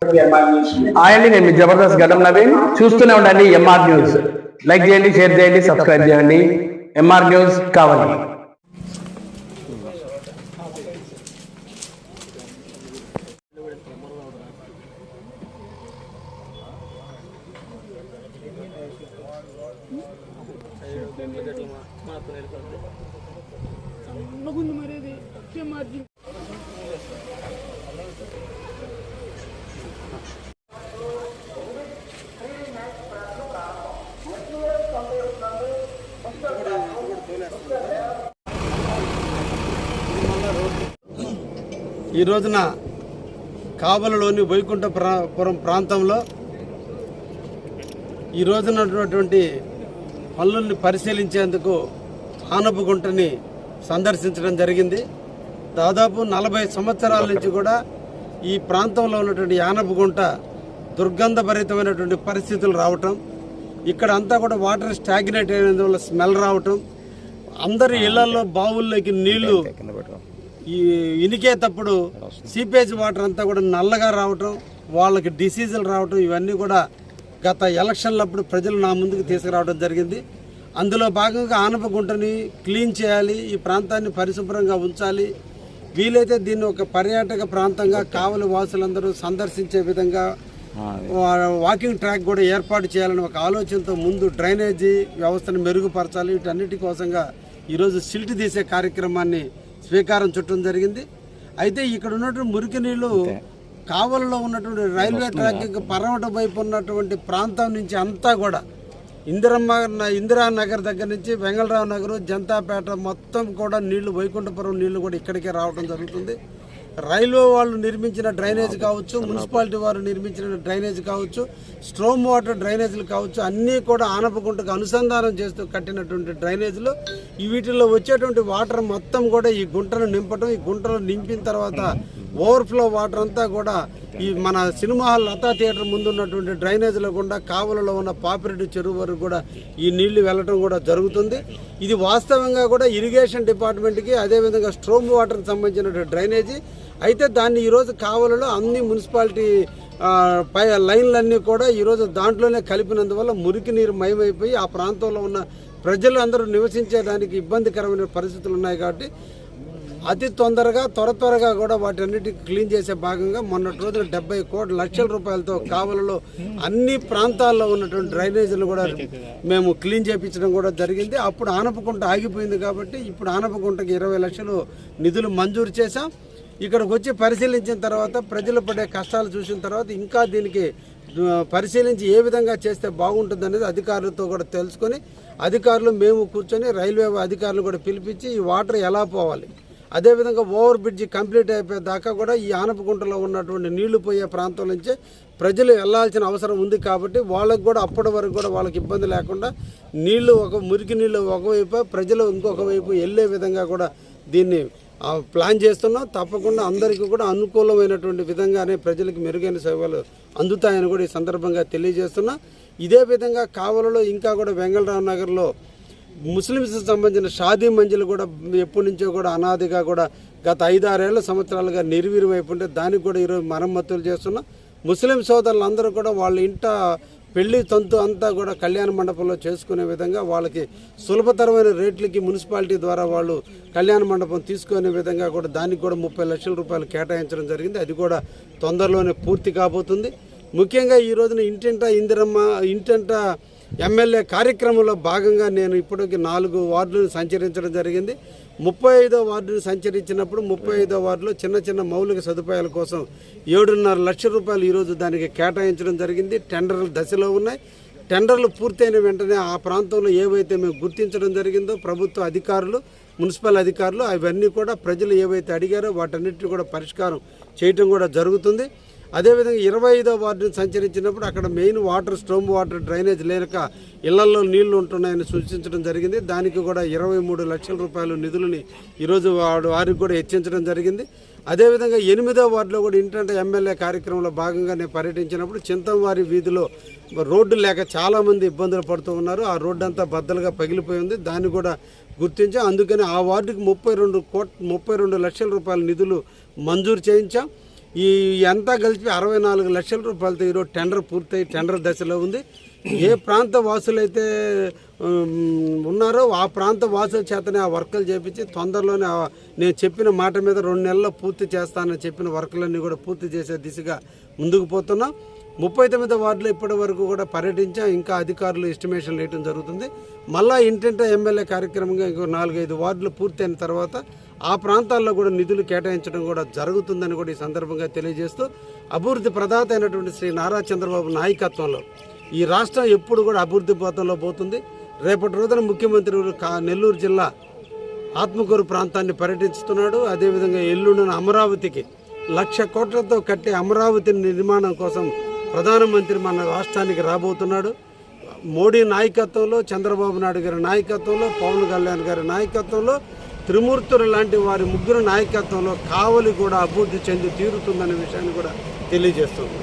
Hi అండి, నేను మీ జబర్దస్త్ గడ్డం నవీన్. చూస్తూనే ఉండండి ఎంఆర్ న్యూస్. లైక్ చేయండి, షేర్ చేయండి, సబ్స్క్రైబ్ చేయండి. ఎంఆర్ న్యూస్ కావాలి. ఈ రోజున కావలలోని వైకుంఠపురం ప్రాంతంలో ఈ రోజునటువంటి పనులను పరిశీలించేందుకు ఆనపగుంటని సందర్శించడం జరిగింది. దాదాపు 40 సంవత్సరాల నుంచి కూడా ఈ ప్రాంతంలో ఉన్నటువంటి ఆనపగుంట దుర్గంధభరితమైనటువంటి పరిస్థితులు రావటం, ఇక్కడ అంతా కూడా వాటర్ స్టాగ్నేట్ అయినందువల్ల స్మెల్ రావటం, అందరి ఇళ్లలో బావుల్లోకి నీళ్లు ఈ ఇనికేటప్పుడు సీపేజ్ వాటర్ అంతా కూడా నల్లగా రావటం, వాళ్ళకి డిసీజులు రావటం, ఇవన్నీ కూడా గత ఎలక్షన్లప్పుడు ప్రజలు నా ముందుకు తీసుకురావడం జరిగింది. అందులో భాగంగా ఆనపగుంటని క్లీన్ చేయాలి, ఈ ప్రాంతాన్ని పరిశుభ్రంగా ఉంచాలి, వీలైతే దీన్ని ఒక పర్యాటక ప్రాంతంగా కావలి వాసులందరూ సందర్శించే విధంగా వాకింగ్ ట్రాక్ కూడా ఏర్పాటు చేయాలని ఒక ఆలోచనతో ముందు డ్రైనేజీ వ్యవస్థను మెరుగుపరచాలి. వీటన్నిటి కోసంగా ఈరోజు సిల్ట్ తీసే కార్యక్రమాన్ని స్వీకారం చుట్టడం జరిగింది. అయితే ఇక్కడ ఉన్నటువంటి మురికి నీళ్లు కావలలో ఉన్నటువంటి రైల్వే ట్రాక్ పరమట వైపు ఉన్నటువంటి ప్రాంతం నుంచి అంతా కూడా ఇందిరానగర్ దగ్గర నుంచి వెంగళరావు నగర్, జనతాపేట మొత్తం కూడా నీళ్లు, వైకుంఠపురం నీళ్లు కూడా ఇక్కడికే రావడం జరుగుతుంది. రైల్వే వాళ్ళు నిర్మించిన డ్రైనేజ్ కావచ్చు, మున్సిపాలిటీ వారు నిర్మించిన డ్రైనేజ్ కావచ్చు, స్ట్రోమ్ వాటర్ డ్రైనేజీలు కావచ్చు, అన్నీ కూడా ఆనపగుంటకు అనుసంధానం చేస్తూ కట్టినటువంటి డ్రైనేజీలు. వీటిల్లో వచ్చేటువంటి వాటర్ మొత్తం కూడా ఈ గుంటను నింపడం, ఈ గుంటను నింపిన తర్వాత ఓవర్ఫ్లో వాటర్ అంతా కూడా ఈ మన సినిమా హాల్ లతా థియేటర్ ముందు ఉన్నటువంటి డ్రైనేజీలో గుండా కావలలో ఉన్న పాపిరెడ్డి చెరువు వరకు కూడా ఈ నీళ్లు వెళ్ళటం కూడా జరుగుతుంది. ఇది వాస్తవంగా కూడా ఇరిగేషన్ డిపార్ట్మెంట్కి, అదేవిధంగా స్ట్రోమ్ వాటర్కి సంబంధించిన డ్రైనేజీ. అయితే దాన్ని ఈరోజు కావలలో అన్ని మున్సిపాలిటీ పై లైన్లన్నీ కూడా ఈరోజు దాంట్లోనే కలిపినందువల్ల మురికి నీరు మయమైపోయి ఆ ప్రాంతంలో ఉన్న ప్రజలు అందరూ నివసించేదానికి ఇబ్బందికరమైన పరిస్థితులు ఉన్నాయి. కాబట్టి అతి త్వరగా కూడా వాటన్నిటిని క్లీన్ చేసే భాగంగా మొన్నటి రోజున 70 లక్షల రూపాయలతో కావలలో అన్ని ప్రాంతాల్లో ఉన్నటువంటి డ్రైనేజీలు కూడా మేము క్లీన్ చేయించడం కూడా జరిగింది. అప్పుడు ఆనపగుంట ఆగిపోయింది కాబట్టి ఇప్పుడు ఆనపగుంటకి 20 లక్షలు నిధులు మంజూరు చేశాం. ఇక్కడికి వచ్చి పరిశీలించిన తర్వాత ప్రజలు పడే కష్టాలు చూసిన తర్వాత ఇంకా దీనికి పరిశీలించి ఏ విధంగా చేస్తే బాగుంటుంది అనేది అధికారులతో కూడా తెలుసుకొని, అధికారులు మేము కూర్చొని రైల్వే అధికారులు కూడా పిలిపించి ఈ వాటర్ ఎలా పోవాలి, అదేవిధంగా ఓవర్ బ్రిడ్జి కంప్లీట్ అయిపోయే దాకా కూడా ఈ ఆనపగుంటలో ఉన్నటువంటి నీళ్లు పోయే ప్రాంతం నుంచే ప్రజలు వెళ్లాల్సిన అవసరం ఉంది. కాబట్టి వాళ్ళకు కూడా అప్పటి వరకు కూడా వాళ్ళకి ఇబ్బంది లేకుండా నీళ్లు మురికి నీళ్లు ఒకవైపు, ప్రజలు ఇంకొక వైపు వెళ్లే విధంగా కూడా దీన్ని ప్లాన్ చేస్తున్నాం. తప్పకుండా అందరికీ కూడా అనుకూలమైనటువంటి విధంగానే ప్రజలకు మెరుగైన సేవలు అందుతాయని కూడా ఈ సందర్భంగా తెలియజేస్తున్నా. ఇదే విధంగా కావలలో ఇంకా కూడా వెంగళరావు నగర్లో ముస్లిమ్స్కి సంబంధించిన షాదీ మంజిలు కూడా ఎప్పటి నుంచో కూడా అనాదిగా కూడా గత 5-6 సంవత్సరాలుగా నిర్వీర్యమైపు ఉంటే దానికి కూడా ఈరోజు మరమ్మతులు చేస్తున్నాం. ముస్లిం సోదరులందరూ కూడా వాళ్ళ ఇంట పెళ్లి తంతు అంతా కూడా కళ్యాణ మండపంలో చేసుకునే విధంగా వాళ్ళకి సులభతరమైన రేట్లకి మున్సిపాలిటీ ద్వారా వాళ్ళు కళ్యాణ మండపం తీసుకునే విధంగా కూడా దానికి కూడా 30 లక్షల రూపాయలు కేటాయించడం జరిగింది. అది కూడా తొందరలోనే పూర్తి కాబోతుంది. ముఖ్యంగా ఈ రోజున ఇంటింటా ఎమ్మెల్యే కార్యక్రమంలో భాగంగా నేను ఇప్పటికి 4 వార్డులను సంచరించడం జరిగింది. 35వ వార్డును సంచరించినప్పుడు 35వ వార్డులో చిన్న మౌలిక సదుపాయాల కోసం 7.5 లక్షల రూపాయలు ఈరోజు దానికి కేటాయించడం జరిగింది. టెండర్లు దశలో ఉన్నాయి. టెండర్లు పూర్తయిన వెంటనే ఆ ప్రాంతంలో ఏవైతే మేము గుర్తించడం జరిగిందో ప్రభుత్వ అధికారులు, మున్సిపల్ అధికారులు అవన్నీ కూడా ప్రజలు ఏవైతే అడిగారో వాటన్నిటిని కూడా పరిష్కారం చేయటం కూడా జరుగుతుంది. అదేవిధంగా 25వ వార్డును సంచరించినప్పుడు అక్కడ main water, storm water drainage లేక ఇళ్లలో నీళ్లు ఉంటున్నాయని సూచించడం జరిగింది. దానికి కూడా 23 లక్షల రూపాయలు నిధులని ఈరోజు వారికి కూడా హెచ్చించడం జరిగింది. అదేవిధంగా 8వ వార్డులో కూడా ఇంటంటే ఎమ్మెల్యే కార్యక్రమంలో భాగంగా నేను పర్యటించినప్పుడు చింతంవారి వీధిలో రోడ్డు లేక చాలామంది ఇబ్బందులు పడుతూ ఉన్నారు. ఆ రోడ్డు అంతా బద్దలుగా పగిలిపోయి ఉంది. దాన్ని కూడా గుర్తించాం. అందుకని ఆ వార్డుకి 32 లక్షల రూపాయల నిధులు మంజూరు చేయించాం. ఈ అంతా కలిపి 64 లక్షల రూపాయలతో ఈరోజు టెండర్ పూర్తయి టెండర్ దశలో ఉంది. ఏ ప్రాంత వాసులైతే ఉన్నారో ఆ ప్రాంత వాసుల చేతనే ఆ వర్కులు చేపించి తొందరలోనే నేను చెప్పిన మాట మీద 2 నెలల్లో పూర్తి చేస్తానని చెప్పిన వర్కులన్నీ కూడా పూర్తి చేసే దిశగా ముందుకు పోతున్నాం. 39 వార్డులు ఇప్పటి వరకు కూడా పర్యటించాం. ఇంకా అధికారులు ఎస్టిమేషన్ వేయడం జరుగుతుంది. మళ్ళా ఇంటింటా ఎమ్మెల్యే కార్యక్రమంగా ఇంకో 4-5 వార్డులు పూర్తయిన తర్వాత ఆ ప్రాంతాల్లో కూడా నిధులు కేటాయించడం కూడా జరుగుతుందని కూడా ఈ సందర్భంగా తెలియజేస్తూ అభివృద్ధి ప్రదాత అయినటువంటి శ్రీ నారా చంద్రబాబు నాయకత్వంలో ఈ రాష్ట్రం ఎప్పుడు కూడా అభివృద్ధి పథంలో పోతుంది. రేపటి రోజున ముఖ్యమంత్రి నెల్లూరు జిల్లా ఆత్మకూరు ప్రాంతాన్ని పర్యటిస్తున్నాడు. అదేవిధంగా ఎల్లుండిన అమరావతికి 1,00,000 కోట్లతో కట్టే అమరావతి నిర్మాణం కోసం ప్రధానమంత్రి మన రాష్ట్రానికి రాబోతున్నాడు. మోడీ నాయకత్వంలో, చంద్రబాబు నాయుడు గారి నాయకత్వంలో, పవన్ కళ్యాణ్ గారి నాయకత్వంలో, త్రిమూర్తులు లాంటి వారి ముగ్గురు నాయకత్వంలో కావలి కూడా అభివృద్ధి చెంది తీరుతుందనే విషయాన్ని కూడా తెలియజేస్తుంది.